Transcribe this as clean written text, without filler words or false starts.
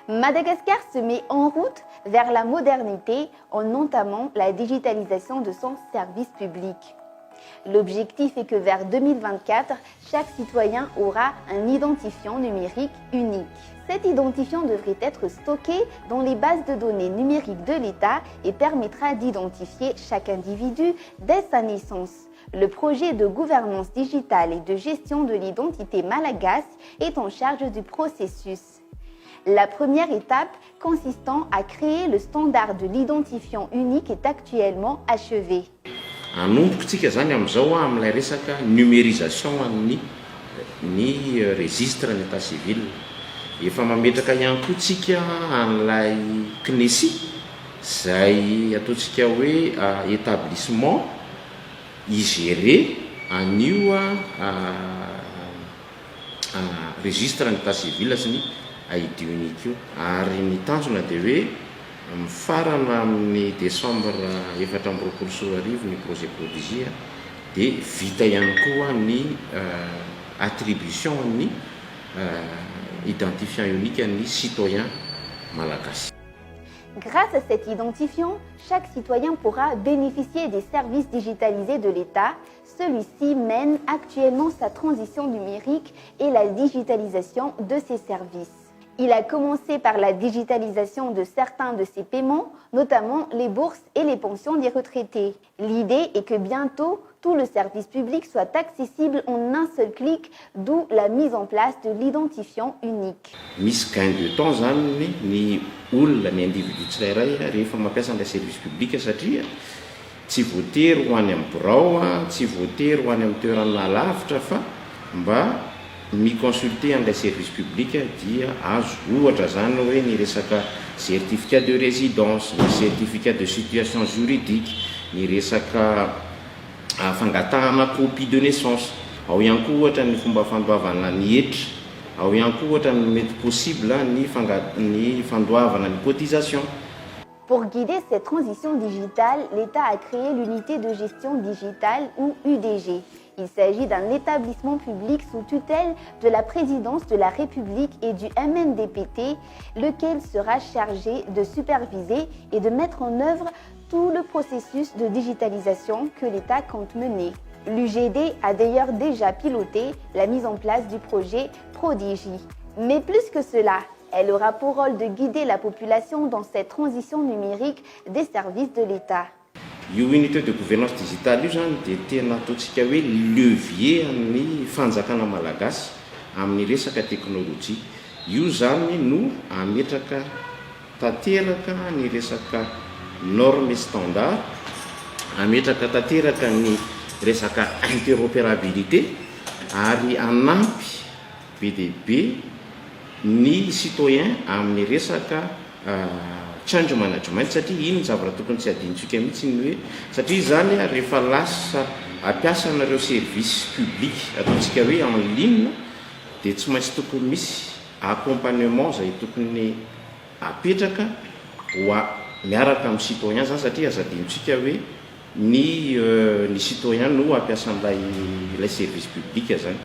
Madagascar se met en route vers la modernité en entamant la digitalisation de son service public. L'objectif est que vers 2024, chaque citoyen aura un identifiant numérique unique. Cet identifiant devrait être stocké dans les bases de données numériques de l'État et permettra d'identifier chaque individu dès sa naissance. Le projet de gouvernance digitale et de gestion de l'identité malagasy est en charge du processus. La première étape consistant à créer le standard de l'identifiant unique est actuellement achevée. Anombokontsika zany amin'izao amin'ilay resaka numérisation ny registre ny état civil. Efa mametraka ihany koa tsika an'ilay CNESI izay ataontsika hoe établissement igéré an'io registre ny état civil sy ny ID unique io. Ary ny tanjona dia hoe mifarana amin'ny décembre 2024 ny projet Prodigia dia vita ihany koa ny attribution ny identifiant unique an'ny citoyen malagasy. Grâce à cet identifiant, chaque citoyen pourra bénéficier des services digitalisés de l'État. Celui-ci mène actuellement sa transition numérique et la digitalisation de ses services. Il a commencé par la digitalisation de certains de ses paiements, notamment les bourses et les pensions des retraités. L'idée est que bientôt, tout le service public soit accessible en un seul clic, d'où la mise en place de l'identifiant unique. Misy gain de temps zany ny olona ny individu tsirairay rehefa mampiasa an'ilay service public satria tsy voatery ho any amin'ny birao, tsy voatery ho any amin'ny toerana lavitra fa mba mi-consulter an'ilay service public dia azo ohatra zany hoe ny resaka certificat de résidence, ny certificat de situation juridique, ny resaka fangatahana copie de naissance, ao ihany koa ohatra ny fomba fandoavana ny hetra, ao ihany koa ohatra ny mety possible ny fandoavana ny cotisation. Pour guider cette transition digitale, l'État a créé l'unité de gestion digitale ou UDG. Il s'agit d'un établissement public sous tutelle de la présidence de la République et du MNDPT, lequel sera chargé de superviser et de mettre en œuvre tout le processus de digitalisation que l'État compte mener. L'UGD a d'ailleurs déjà piloté la mise en place du projet Prodigie. Mais plus que cela, elle aura pour rôle de guider la population dans cette transition numérique des services de l'État. Io unité de gouvernance digitale io zany dia tena ataontsika hoe levier amin'ny fanjakana malagasy amin'ny resaka teknôlôjia. Io zany no ametraka tanteraka ny resaka norme standard, ametraka tanteraka ny resaka interopérabilité ary anampy be dia be ny citoyen amin'ny resaka change management satria iny zavatra tokony tsy adintsika mihitsy ny hoe satria zany rehefa lasa ampiasa anareo service public ataontsika hoe en ligne dia tsy maintsy tokony misy accompagnement zay tokony apetraka ho miaraka amin'ny citoyen zany satria azadintsika hoe ny citoyen no ampiasa an'ilay service public zany.